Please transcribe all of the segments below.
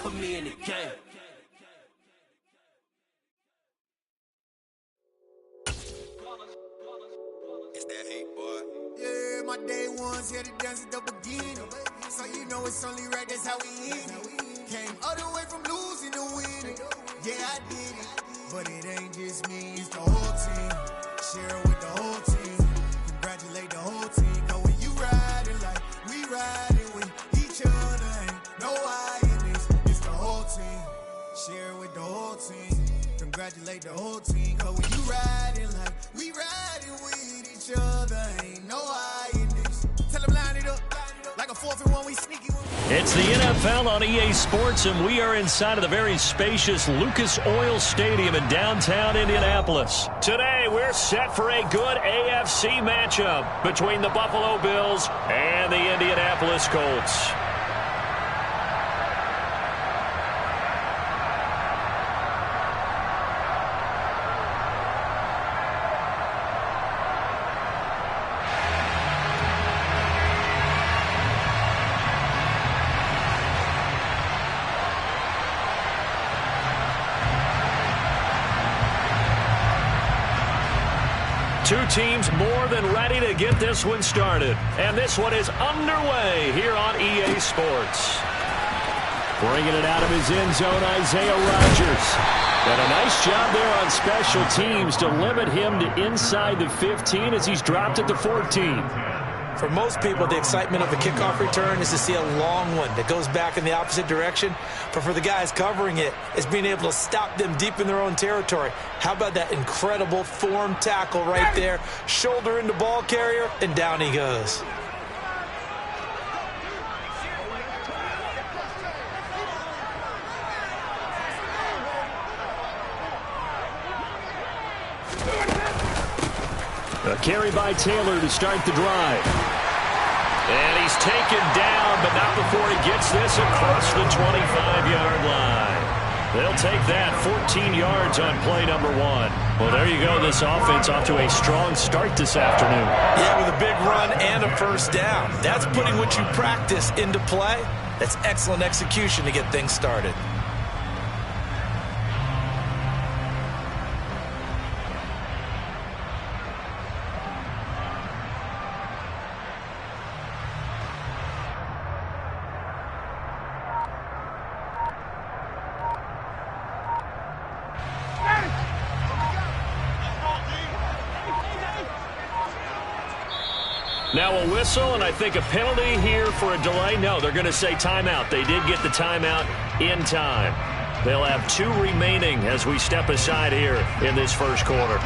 put me in the game. It's that hate, boy. Yeah, my day ones here to dance at the beginning. So you know it's only right, that's how we end it. Came all the way from losing to winning. Yeah, I did it. But it ain't just me, it's the whole team. Share it with the whole team. Congratulate the whole team. Cause when you riding like we riding with each other, ain't no I in this. It's the whole team. Share it with the whole team. Congratulate the whole team. Cause when you riding like we riding with each other, ain't no I in this. Tell them line it up like a 4th and 1, we sneaky one. It's the NFL on EA Sports, and we are inside of the very spacious Lucas Oil Stadium in downtown Indianapolis. Today, we're set for a good AFC matchup between the Buffalo Bills and the Indianapolis Colts. Two teams more than ready to get this one started. And this one is underway here on EA Sports. Bringing it out of his end zone, Isaiah Rodgers. And a nice job there on special teams to limit him to inside the 15 as he's dropped at the 14. For most people, the excitement of a kickoff return is to see a long one that goes back in the opposite direction. But for the guys covering it, it's being able to stop them deep in their own territory. How about that incredible form tackle right there? Shoulder into ball carrier, and down he goes. A carry by Taylor to start the drive. And he's taken down, but not before he gets this across the 25-yard line. They'll take that 14 yards on play number 1. Well, there you go. This offense off to a strong start this afternoon. Yeah, with a big run and a first down. That's putting what you practice into play. That's excellent execution to get things started. Now a whistle, and I think a penalty here for a delay. No, they're going to say timeout. They did get the timeout in time. They'll have 2 remaining as we step aside here in this first quarter.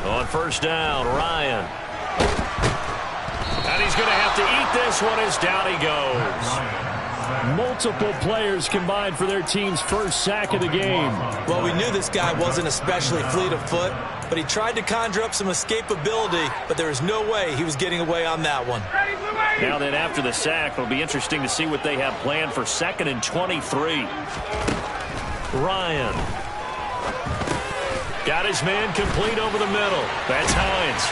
On first down, Ryan. And he's going to have to eat this one as down he goes. Multiple players combined for their team's first sack of the game. Well, we knew this guy wasn't especially fleet of foot, but he tried to conjure up some escapability, but there was no way he was getting away on that one. Now then, after the sack, it'll be interesting to see what they have planned for 2nd and 23. Ryan. Got his man complete over the middle. That's Hines.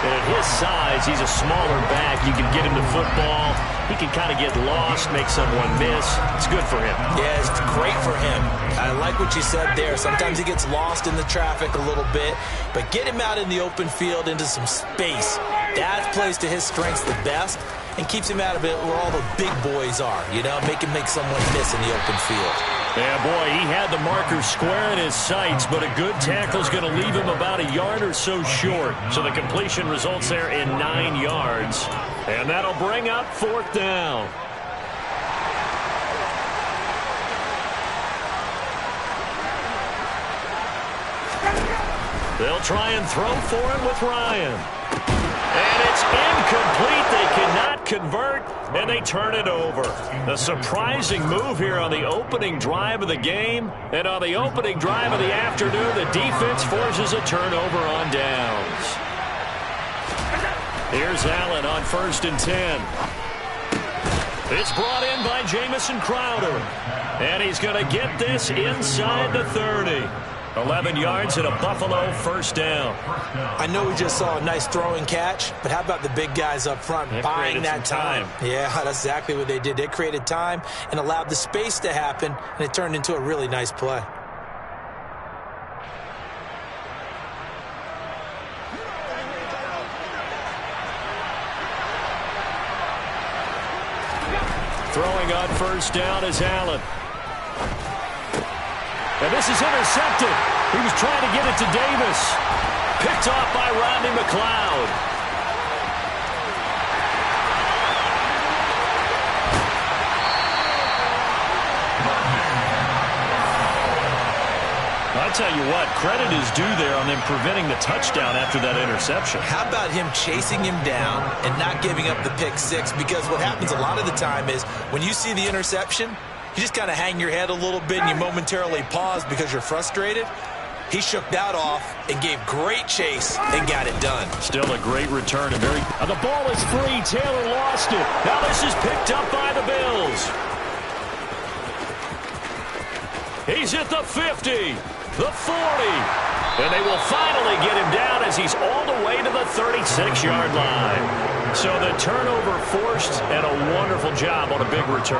And at his size, he's a smaller back. You can get him the football. He can kind of get lost, make someone miss. It's good for him. Yeah, it's great for him. I like what you said there. Sometimes he gets lost in the traffic a little bit, but get him out in the open field into some space. That plays to his strengths the best and keeps him out of it where all the big boys are, you know, make someone miss in the open field. Yeah, boy, he had the marker square in his sights, but a good tackle's going to leave him about a yard or so short. So the completion results there in 9 yards. And that'll bring up 4th down. They'll try and throw for it with Ryan. And it's incomplete. They cannot convert, and they turn it over. A surprising move here on the opening drive of the game. And on the opening drive of the afternoon, the defense forces a turnover on downs. Here's Allen on 1st and 10. It's brought in by Jamison Crowder. And he's going to get this inside the 30. 11 yards and a Buffalo first down. I know we just saw a nice throwing catch, but how about the big guys up front buying that time? Yeah, that's exactly what they did. They created time and allowed the space to happen, and it turned into a really nice play. Throwing on 1st down is Allen. And this is intercepted. He was trying to get it to Davis. Picked off by Rodney McLeod. I tell you what, credit is due there on them preventing the touchdown after that interception. How about him chasing him down and not giving up the pick six? Because what happens a lot of the time is when you see the interception, you just kind of hang your head a little bit and you momentarily pause because you're frustrated. He shook that off and gave great chase and got it done. Still a great return. And the ball is free. Taylor lost it. Now this is picked up by the Bills. He's at the 50, the 40. And they will finally get him down as he's all the way to the 36-yard line. So the turnover forced and a wonderful job on a big return.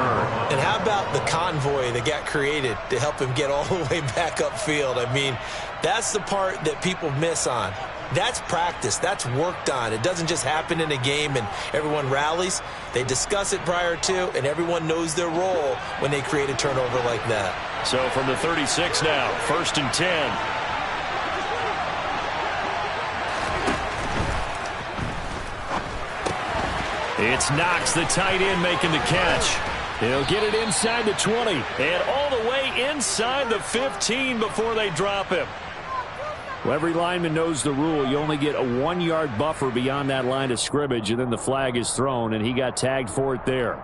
And how about the convoy that got created to help him get all the way back upfield? I mean, that's the part that people miss on. That's practice. That's worked on. It doesn't just happen in a game and everyone rallies. They discuss it prior to, and everyone knows their role when they create a turnover like that. So from the 36 now, 1st and 10. It's Knox, the tight end, making the catch. He'll get it inside the 20 and all the way inside the 15 before they drop him. Well, every lineman knows the rule. You only get a 1-yard buffer beyond that line of scrimmage, and then the flag is thrown, and he got tagged for it there.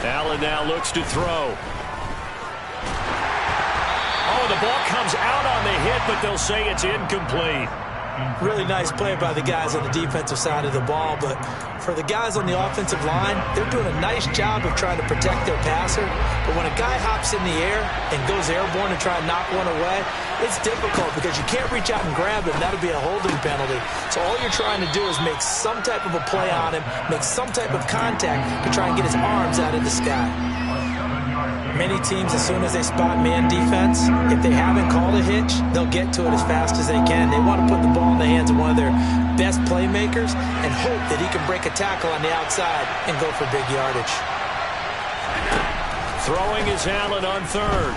Allen now looks to throw. Oh, the ball comes out on the hit, but they'll say it's incomplete. Really nice play by the guys on the defensive side of the ball, but for the guys on the offensive line, they're doing a nice job of trying to protect their passer. But when a guy hops in the air and goes airborne and try and knock one away, it's difficult because you can't reach out and grab him. That'll be a holding penalty. So all you're trying to do is make some type of a play on him, make some type of contact to try and get his arms out of the sky. Many teams, as soon as they spot man defense, if they haven't called a hitch, they'll get to it as fast as they can. They want to put the ball in the hands of one of their best playmakers and hope that he can break a tackle on the outside and go for big yardage. Throwing is Allen on 3rd.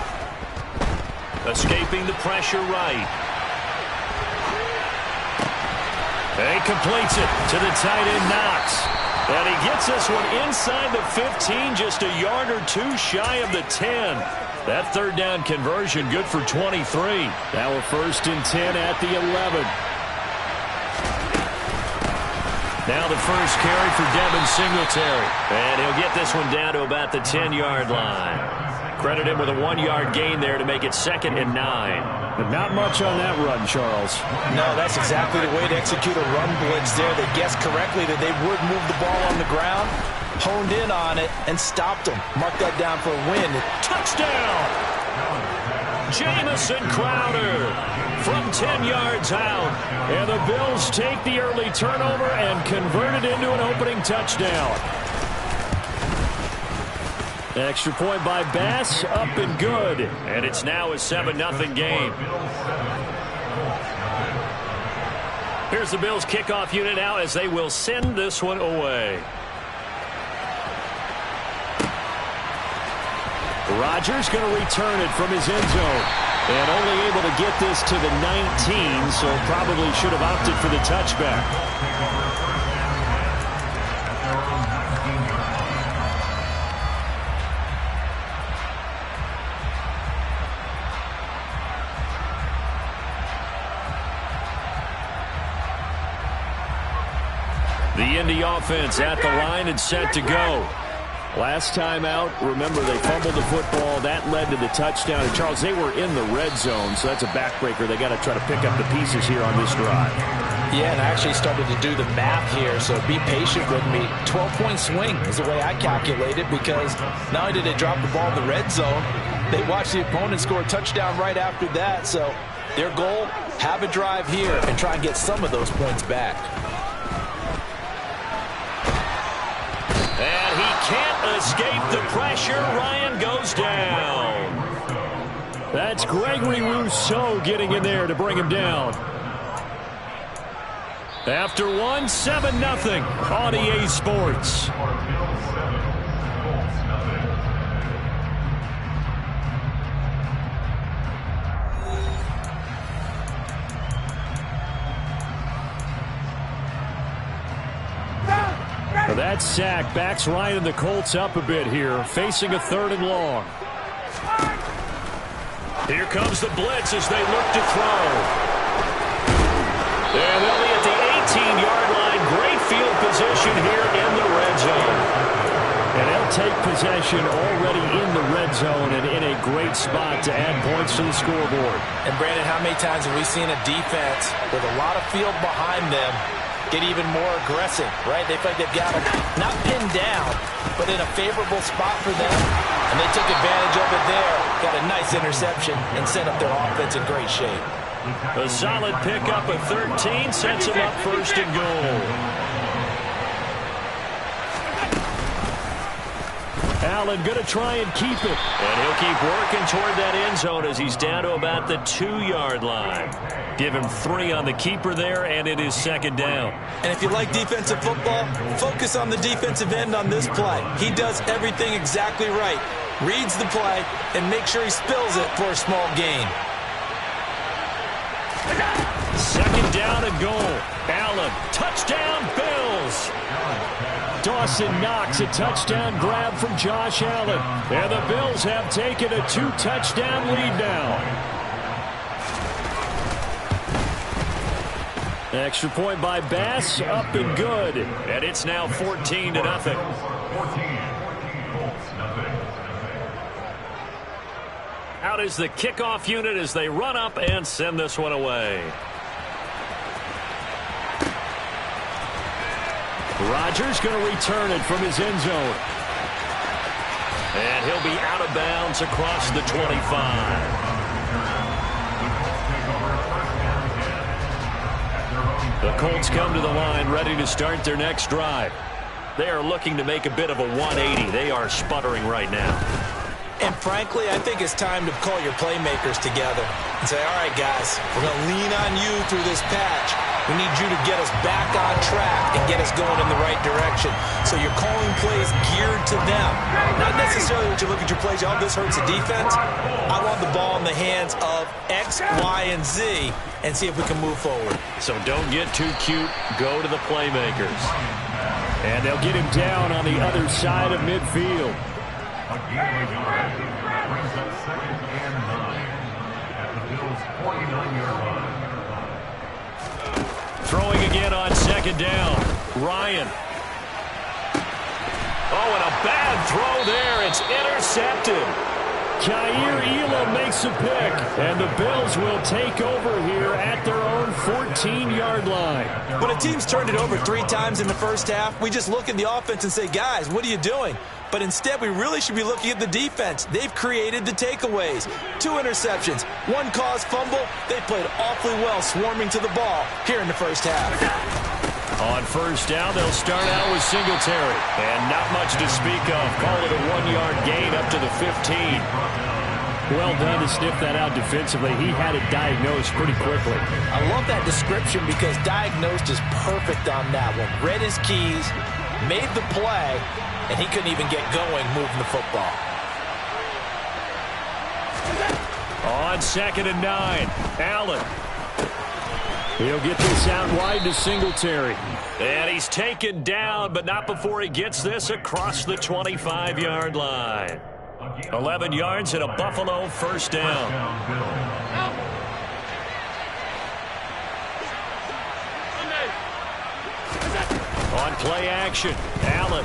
Escaping the pressure right. He completes it to the tight end Knox. And he gets this one inside the 15, just a yard or two shy of the 10. That 3rd down conversion good for 23. Now a 1st and 10 at the 11. Now the first carry for Devin Singletary. And he'll get this one down to about the 10-yard line. Credit him with a 1-yard gain there to make it 2nd and 9. But not much on that run, Charles. No, that's exactly the way to execute a run blitz there. They guessed correctly that they would move the ball on the ground, honed in on it, and stopped them. Mark that down for a win. Touchdown! Jamison Crowder from 10 yards out. And the Bills take the early turnover and convert it into an opening touchdown. Extra point by Bass, up and good. And it's now a 7-0 game. Here's the Bills kickoff unit now as they will send this one away. Rodgers going to return it from his end zone. And only able to get this to the 19, so probably should have opted for the touchback. The Indy offense at the line and set to go. Last time out, remember, they fumbled the football. That led to the touchdown. And, Charles, they were in the red zone, so that's a backbreaker. They got to try to pick up the pieces here on this drive. Yeah, and I actually started to do the math here, so be patient with me. 12-point swing is the way I calculate it, because not only did they drop the ball in the red zone, they watched the opponent score a touchdown right after that. So their goal, have a drive here and try and get some of those points back. And he can't escape the pressure. Ryan goes down. That's Gregory Rousseau getting in there to bring him down. After 7-0 on EA Sports. That sack backs Ryan and the Colts up a bit here, facing a 3rd and long. Here comes the blitz as they look to throw. And they'll be at the 18-yard line. Great field position here in the red zone. And they'll take possession already in the red zone and in a great spot to add points to the scoreboard. And, Brandon, how many times have we seen a defense with a lot of field behind them get even more aggressive, right? They feel like they've got them not pinned down, but in a favorable spot for them, and they took advantage of it there. Got a nice interception and set up their offense in great shape. A solid pickup of 13 sets him up 1st and goal. Allen going to try and keep it. And he'll keep working toward that end zone as he's down to about the 2-yard line. Give him 3 on the keeper there, and it is 2nd down. And if you like defensive football, focus on the defensive end on this play. He does everything exactly right. Reads the play and make sure he spills it for a small gain. 2nd down and goal. Allen, touchdown Bills. Dawson Knox, a touchdown grab from Josh Allen. And the Bills have taken a 2-touchdown lead now. Extra point by Bass, up and good. And it's now 14-0. Out is the kickoff unit as they run up and send this one away. Rodgers going to return it from his end zone. And he'll be out of bounds across the 25. The Colts come to the line ready to start their next drive. They are looking to make a bit of a 180. They are sputtering right now. And frankly, I think it's time to call your playmakers together and say, all right, guys, we're going to lean on you through this patch. We need you to get us back on track and get us going in the right direction. So you're calling plays geared to them. Not necessarily when you look at your plays, oh, this hurts the defense. I want the ball in the hands of X, Y, and Z and see if we can move forward. So don't get too cute. Go to the playmakers. And they'll get him down on the other side of midfield. Brings up 2nd and 9 at the Bills' 49-yard line. Throwing again on 2nd down. Ryan. Oh, and a bad throw there. It's intercepted. Kaiir Elam makes a pick, and the Bills will take over here at their own 14-yard line. When a team's turned it over 3 times in the first half, we just look at the offense and say, guys, what are you doing? But instead, we really should be looking at the defense. They've created the takeaways. 2 interceptions, 1 caused fumble. They played awfully well swarming to the ball here in the first half. On 1st down, they'll start out with Singletary. And not much to speak of. Call it a 1-yard gain up to the 15. Well done to sniff that out defensively. He had it diagnosed pretty quickly. I love that description because diagnosed is perfect on that one. Read his keys, made the play, and he couldn't even get going moving the football. On 2nd and 9, Allen. He'll get this out wide to Singletary. And he's taken down, but not before he gets this across the 25-yard line. 11 yards and a Buffalo 1st down. On play action, Allen.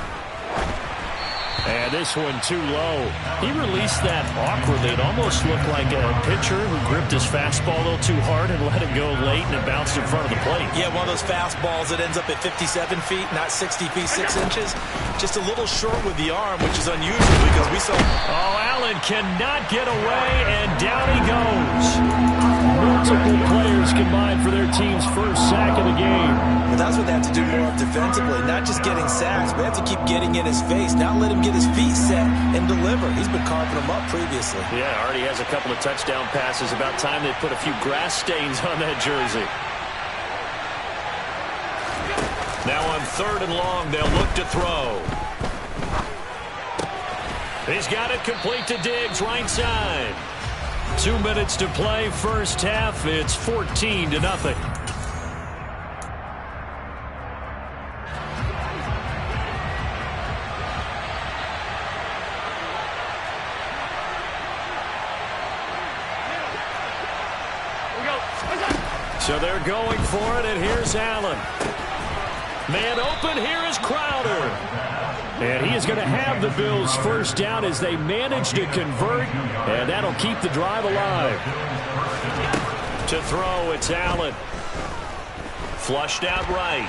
And this one too low. He released that awkwardly. It almost looked like a pitcher who gripped his fastball a little too hard and let it go late, and it bounced in front of the plate. Yeah, one of those fastballs that ends up at 57 feet, not 60 feet, 6 inches. Just a little short with the arm, which is unusual because we saw... Oh, Allen cannot get away, and down he goes. Multiple players combined for their team's first sack of the game. But that's what they have to do more of defensively, not just getting sacks, but they have to keep getting in his face, not let him get his feet set and deliver. He's been carving them up previously. Yeah, already has a couple of touchdown passes. About time they put a few grass stains on that jersey. Now on 3rd and long, they'll look to throw. He's got it complete to Diggs, right side. 2 minutes to play, first half. It's 14-0. So they're going for it, and here's Allen. Man open, here is Crowder. And he is going to have the Bills first down as they manage to convert, and that'll keep the drive alive. To throw, it's Allen. Flushed out right.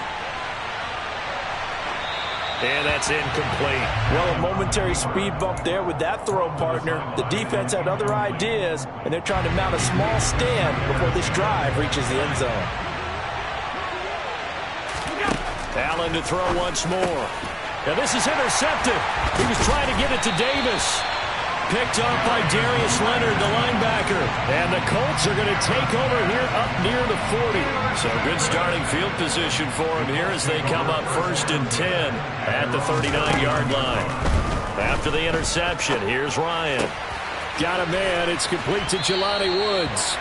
And that's incomplete. Well, a momentary speed bump there with that throw, partner. The defense had other ideas, and they're trying to mount a small stand before this drive reaches the end zone. Allen to throw once more. Now this is intercepted. He was trying to get it to Davis. Picked up by Darius Leonard, the linebacker. And the Colts are going to take over here up near the 40. So good starting field position for him here as they come up 1st and 10 at the 39-yard line. After the interception, here's Ryan. Got a man. It's complete to Jelani Woods.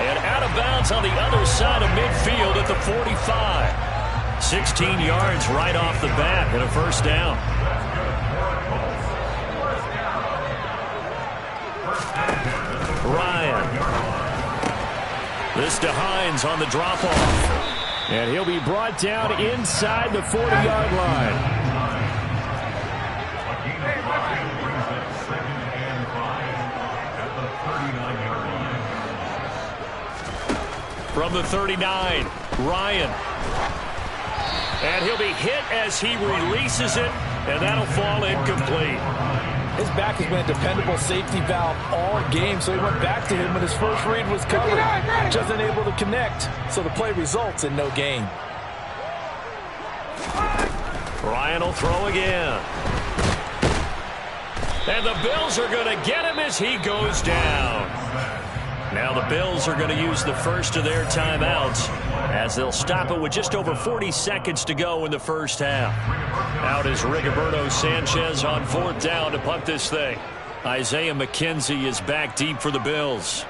And out of bounds on the other side of midfield at the 45. 16 yards right off the bat and a first down. Ryan. This to Hines on the drop-off. And he'll be brought down inside the 40-yard line. From the 39, Ryan. And he'll be hit as he releases it, and that'll fall incomplete. His back has been a dependable safety valve all game, so he went back to him when his first read was covered. Just unable to connect, so the play results in no gain. Ryan will throw again. And the Bills are going to get him as he goes down. Now the Bills are going to use the first of their timeouts as they'll stop it with just over 40 seconds to go in the first half. Out is Rigoberto Sanchez on 4th down to punt this thing. Isaiah McKenzie is back deep for the Bills.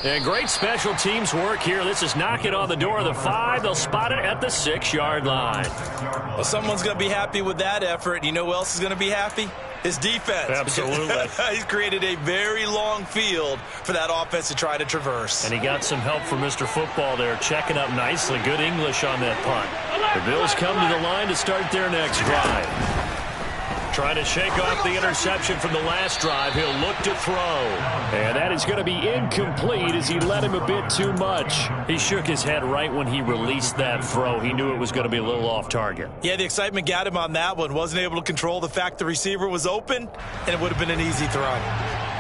And great special teams work here. This is knocking on the door of the 5. They'll spot it at the 6-yard line. Well, someone's going to be happy with that effort. You know who else is going to be happy? His defense. Absolutely. He's created a very long field for that offense to try to traverse. And he got some help from Mr. Football there, checking up nicely. Good English on that punt. The Bills come to the line to start their next drive. Trying to shake off the interception from the last drive. He'll look to throw. And that is going to be incomplete as he let him a bit too much. He shook his head right when he released that throw. He knew it was going to be a little off target. Yeah, the excitement got him on that one. Wasn't able to control the fact the receiver was open, and it would have been an easy throw.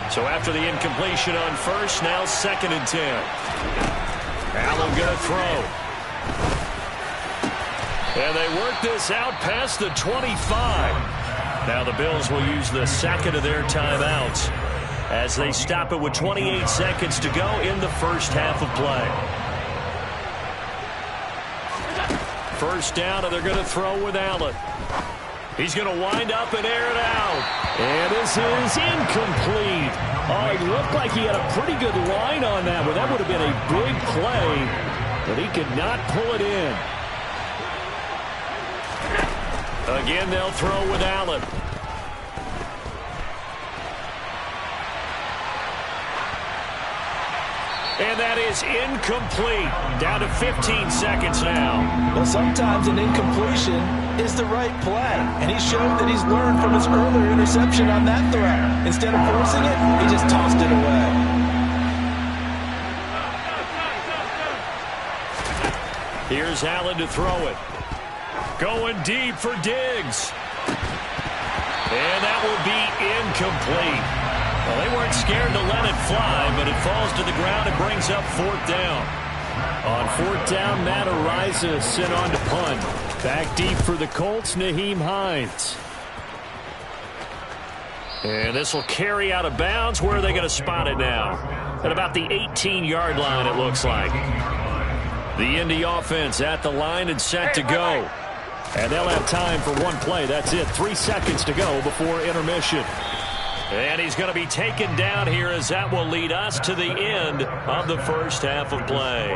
So after the incompletion on first, now 2nd and 10. Allen going to throw. And they work this out past the 25. Now the Bills will use the second of their timeouts as they stop it with 28 seconds to go in the first half of play. First down, and they're going to throw with Allen. He's going to wind up and air it out. And this is incomplete. Oh, it looked like he had a pretty good line on that one. That would have been a big play, but he could not pull it in. Again, they'll throw with Allen. And that is incomplete. Down to 15 seconds now. Well, sometimes an incompletion is the right play. And he showed that he's learned from his earlier interception on that throw. Instead of forcing it, he just tossed it away. Here's Allen to throw it. Going deep for Diggs. And that will be incomplete. Well, they weren't scared to let it fly, but it falls to the ground and brings up 4th down. On 4th down, Matt Araiza sent on to punt. Back deep for the Colts, Nyheim Hines. And this will carry out of bounds. Where are they going to spot it now? At about the 18-yard line, it looks like. The Indy offense at the line and set to go. And they'll have time for one play. That's it. 3 seconds to go before intermission. And he's going to be taken down here as that will lead us to the end of the first half of play.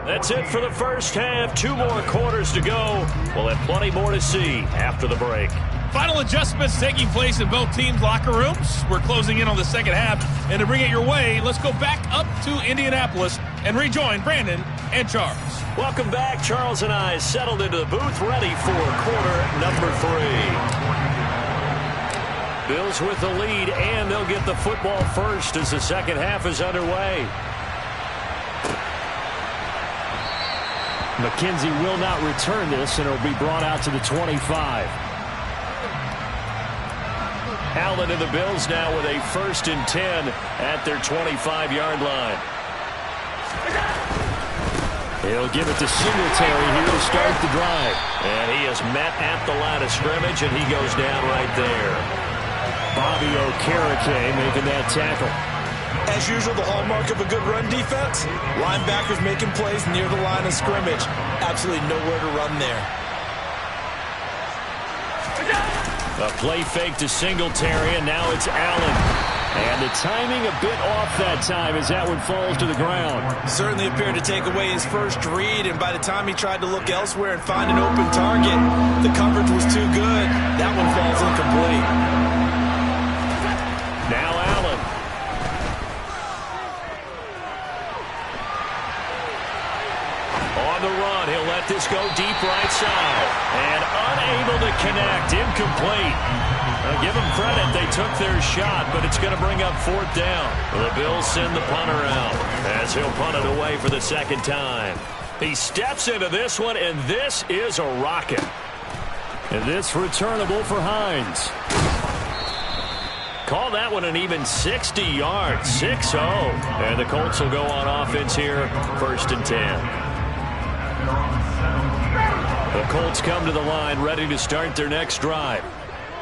That's it for the first half. 2 more quarters to go. We'll have plenty more to see after the break. Final adjustments taking place in both teams' locker rooms. We're closing in on the second half. And to bring it your way, let's go back up to Indianapolis and rejoin Brandon and Charles. Welcome back. Charles and I settled into the booth, ready for quarter number 3. Bills with the lead, and they'll get the football first as the second half is underway. McKenzie will not return this, and it'll be brought out to the 25. Allen and the Bills now with a 1st and 10 at their 25-yard line. He'll give it to Singletary here to start the drive. And he is met at the line of scrimmage, and he goes down right there. Bobby Okereke making that tackle. As usual, the hallmark of a good run defense, linebackers making plays near the line of scrimmage. Absolutely nowhere to run there. A play fake to Singletary, and now it's Allen. And the timing a bit off that time as that one falls to the ground. Certainly appeared to take away his first read, and by the time he tried to look elsewhere and find an open target, the coverage was too good. That one falls incomplete. Now Allen. On the run, he'll let this go deep right side. And unable to connect, incomplete. Now give them credit, they took their shot, but it's going to bring up 4th down. The Bills send the punter out as he'll punt it away for the second time. He steps into this one, and this is a rocket. And this returnable for Hines. Call that one an even 60 yards, 6-0. And the Colts will go on offense here, 1st and 10. The Colts come to the line ready to start their next drive.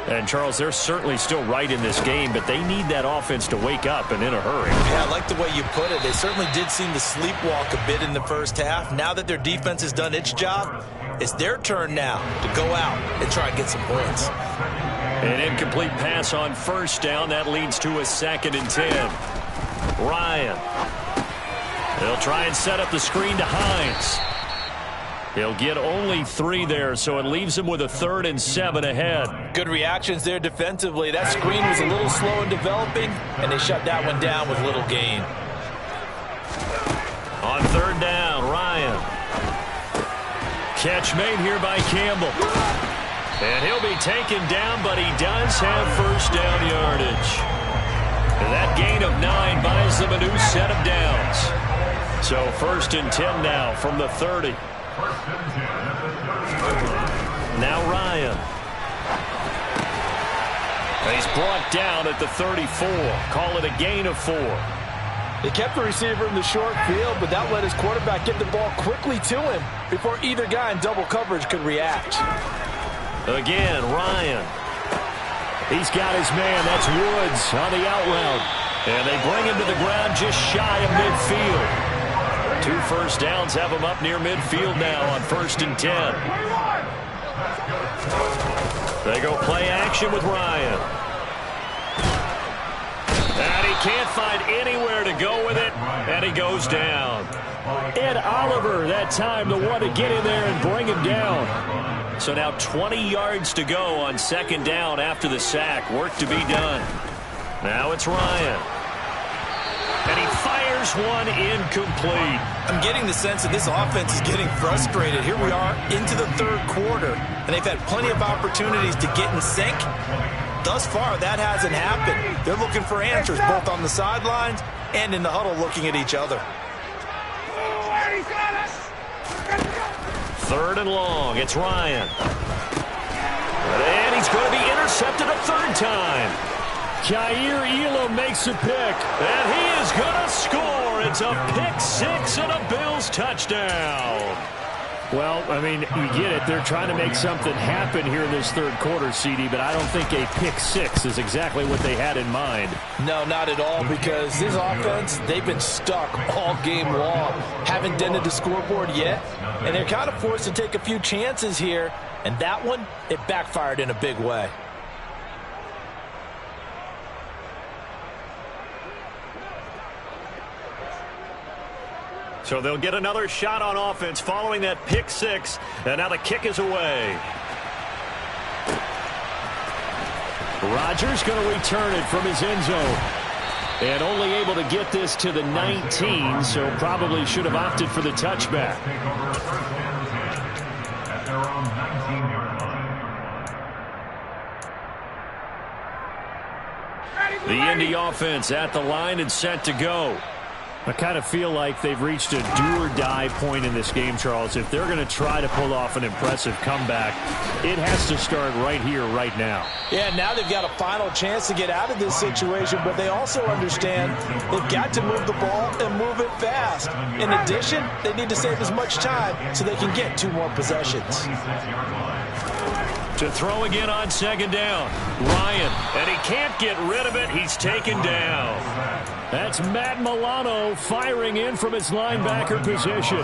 And, Charles, they're certainly still right in this game, but they need that offense to wake up and in a hurry. Yeah, I like the way you put it. They certainly did seem to sleepwalk a bit in the first half. Now that their defense has done its job, it's their turn now to go out and try and get some points. An incomplete pass on 1st down. That leads to a 2nd and 10. Ryan. They'll try and set up the screen to Hines. He'll get only 3 there, so it leaves him with a 3rd and 7 ahead. Good reactions there defensively. That screen was a little slow in developing, and they shut that one down with little gain. On 3rd down, Ryan. Catch made here by Campbell. And he'll be taken down, but he does have 1st down yardage. And that gain of 9 buys them a new set of downs. So 1st and 10 now from the 30. Now Ryan. He's brought down at the 34. Call it a gain of 4. They kept the receiver in the short field, but that let his quarterback get the ball quickly to him before either guy in double coverage could react. Again, Ryan. He's got his man. That's Woods on the out route. And they bring him to the ground just shy of midfield. 2 first downs have him up near midfield now on 1st and 10. They go play action with Ryan. And he can't find anywhere to go with it, and he goes down. Ed Oliver, that time the one to get in there and bring him down. So now 20 yards to go on second down after the sack. Work to be done. Now it's Ryan. And he fires one incomplete. I'm getting the sense that this offense is getting frustrated. Here we are into the third quarter, and they've had plenty of opportunities to get in sync. Thus far, that hasn't happened. They're looking for answers both on the sidelines and in the huddle looking at each other. Third and long. It's Ryan. And he's going to be intercepted a third time. Kaiir Elam makes a pick. And he is going to score. It's a pick six and a Bills touchdown. Well, I mean, you get it. They're trying to make something happen here in this third quarter, CD, but I don't think a pick six is exactly what they had in mind. No, not at all, because this offense, they've been stuck all game long. Haven't dented the scoreboard yet, and they're kind of forced to take a few chances here, and that one, it backfired in a big way. So they'll get another shot on offense following that pick six. And now the kick is away. Rodgers going to return it from his end zone. And only able to get this to the 19, so probably should have opted for the touchback. At their own 19-yard line. The Indy offense at the line and set to go. I kind of feel like they've reached a do-or-die point in this game, Charles. If they're going to try to pull off an impressive comeback, it has to start right here, right now. Yeah, now they've got a final chance to get out of this situation, but they also understand they've got to move the ball and move it fast. In addition, they need to save as much time so they can get 2 more possessions. To throw again on second down. Ryan, and he can't get rid of it. He's taken down. That's Matt Milano firing in from his linebacker position.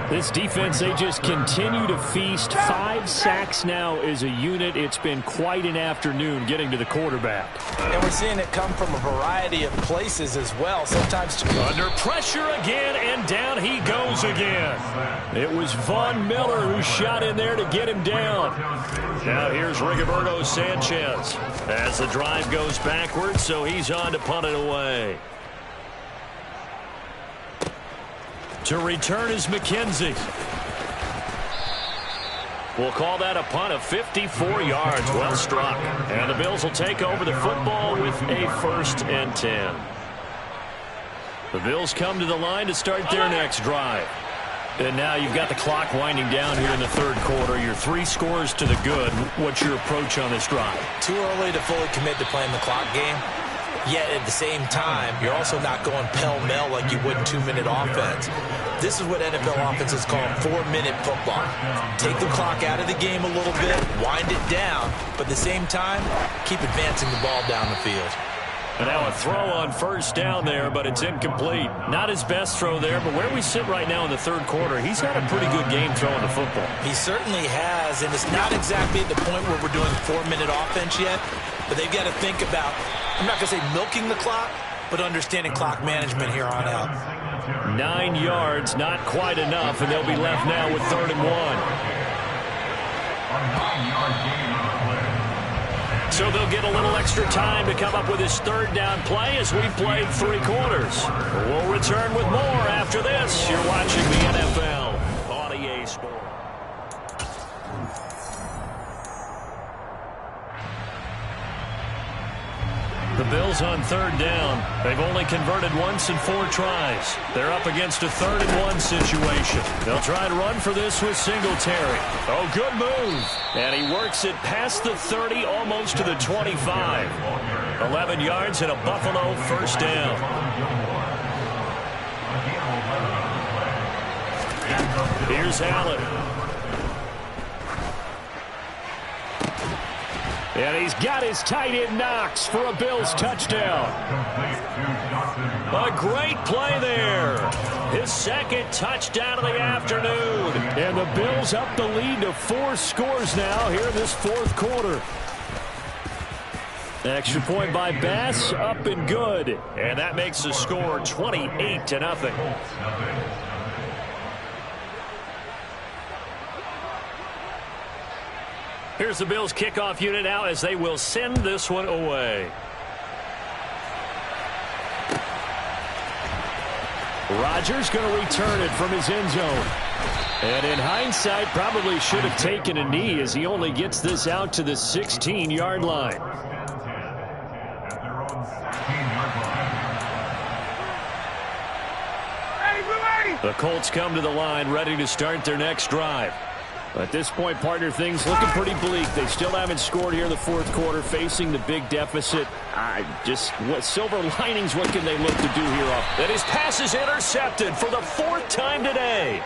This defense, they just continue to feast. 5 sacks now as a unit. It's been quite an afternoon getting to the quarterback. And we're seeing it come from a variety of places as well. Sometimes under pressure again, and down he goes again. It was Von Miller who shot in there to get him down. Now here's Rigoberto Sanchez as the drive goes backwards, so he's on to punt it away. To return is McKenzie. We'll call that a punt of 54 yards. Well struck. And the Bills will take over the football with a 1st and 10. The Bills come to the line to start their next drive. And now you've got the clock winding down here in the third quarter. You're 3 scores to the good. What's your approach on this drive? Too early to fully commit to playing the clock game. Yet at the same time, you're also not going pell-mell like you would in 2-minute offense. This is what NFL offenses call 4-minute football. Take the clock out of the game a little bit, wind it down, but at the same time, keep advancing the ball down the field. And now a throw on first down there, but it's incomplete. Not his best throw there, but where we sit right now in the third quarter, he's had a pretty good game throwing the football. He certainly has, and it's not exactly at the point where we're doing 4-minute offense yet, but they've got to think about, I'm not going to say milking the clock, but understanding clock management here on out. 9 yards, not quite enough, and they'll be left now with 3rd and 1. A 9-yard gain on the play. So they'll get a little extra time to come up with his 3rd down play as we've played 3 quarters. We'll return with more after this. You're watching the NFL on EA Sports. The Bills on 3rd down. They've only converted once in 4 tries. They're up against a 3rd and 1 situation. They'll try to run for this with Singletary. Oh, good move. And he works it past the 30, almost to the 25. 11 yards and a Buffalo 1st down. Here's Allen. And he's got his tight end Knox for a Bills touchdown. A great play there. His 2nd touchdown of the afternoon. And the Bills up the lead to 4 scores now here in this 4th quarter. Extra point by Bass, up and good. And that makes the score 28-0. Here's the Bills kickoff unit now as they will send this one away. Rodgers going to return it from his end zone. And in hindsight, probably should have taken a knee as he only gets this out to the 16-yard line. The Colts come to the line ready to start their next drive. At this point, partner, things looking pretty bleak. They still haven't scored here in the fourth quarter, facing the big deficit. What silver linings, what can they look to do here? And his pass is intercepted for the fourth time today.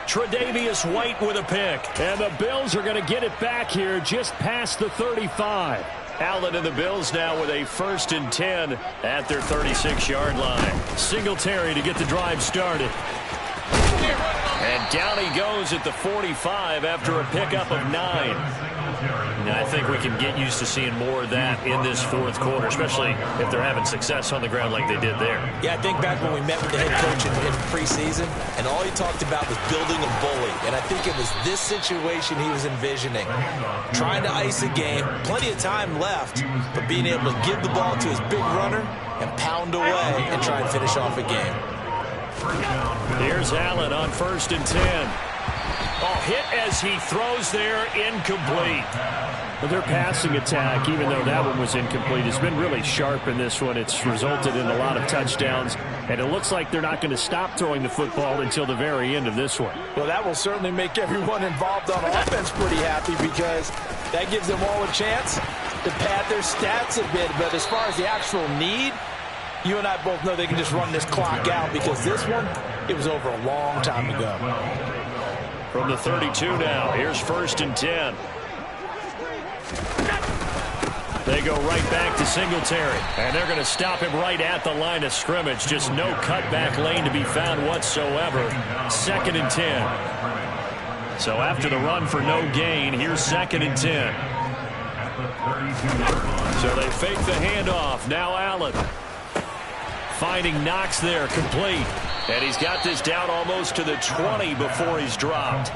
Tre'Davious White with a pick. And the Bills are going to get it back here just past the 35. Allen and the Bills now with a 1st and 10 at their 36-yard line. Singletary to get the drive started. And down he goes at the 45 after a pickup of 9. Now, I think we can get used to seeing more of that in this fourth quarter, especially if they're having success on the ground like they did there. Yeah, I think back when we met with the head coach in preseason, and all he talked about was building a bully. And I think it was this situation he was envisioning. Trying to ice a game, plenty of time left, but being able to give the ball to his big runner and pound away and try and finish off a game. Here's Allen on 1st and 10. Oh, hit as he throws there, incomplete. But their passing attack, even though that one was incomplete, has been really sharp in this one. It's resulted in a lot of touchdowns, and it looks like they're not going to stop throwing the football until the very end of this one. Well, that will certainly make everyone involved on offense pretty happy because that gives them all a chance to pad their stats a bit. But as far as the actual need, you and I both know they can just run this clock out because this one, it was over a long time ago. From the 32 now, here's 1st and 10. They go right back to Singletary, and they're going to stop him right at the line of scrimmage. Just no cutback lane to be found whatsoever. 2nd and 10. So after the run for no gain, here's 2nd and 10. So they fake the handoff. Now Allen. Finding Knox there, complete. And he's got this down almost to the 20 before he's dropped.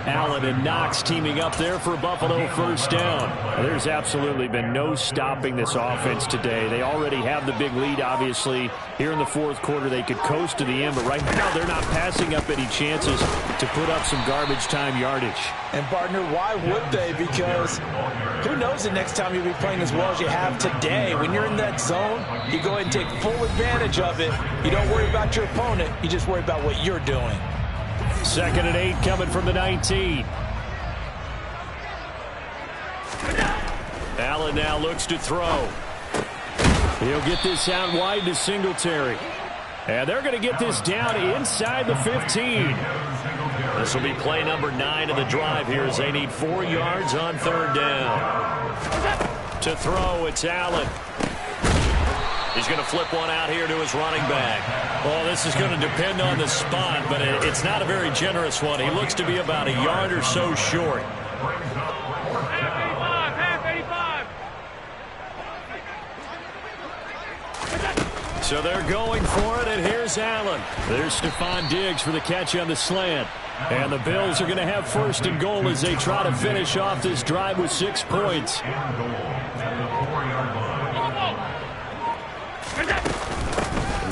Allen and Knox teaming up there for Buffalo 1st down. There's absolutely been no stopping this offense today. They already have the big lead, obviously. Here in the fourth quarter, they could coast to the end, but right now they're not passing up any chances to put up some garbage time yardage. And, partner, why would they? Because who knows the next time you'll be playing as well as you have today. When you're in that zone, you go ahead and take full advantage of it. You don't worry about your opponent. You just worry about what you're doing. 2nd and 8 coming from the 19. Allen now looks to throw. He'll get this out wide to Singletary. And they're going to get this down inside the 15. This will be play number 9 of the drive here as they need 4 yards on 3rd down. To throw, it's Allen. He's going to flip one out here to his running back. Well, this is going to depend on the spot, but it's not a very generous one. He looks to be about a yard or so short. So they're going for it, and here's Allen. There's Stephon Diggs for the catch on the slant. And the Bills are going to have 1st and goal as they try to finish off this drive with 6 points.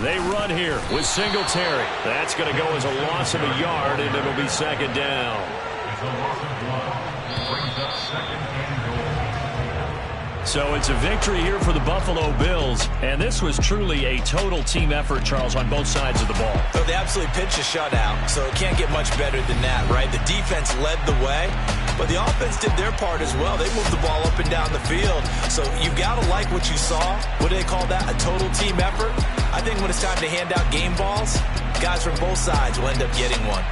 They run here with Singletary. That's going to go as a loss of a yard, and it'll be 2nd down. So it's a victory here for the Buffalo Bills, and this was truly a total team effort, Charles, on both sides of the ball. So they absolutely pitched a shutout, so it can't get much better than that, right? The defense led the way, but the offense did their part as well. They moved the ball up and down the field, so you got to like what you saw. What do they call that? A total team effort? I think when it's time to hand out game balls, guys from both sides will end up getting one.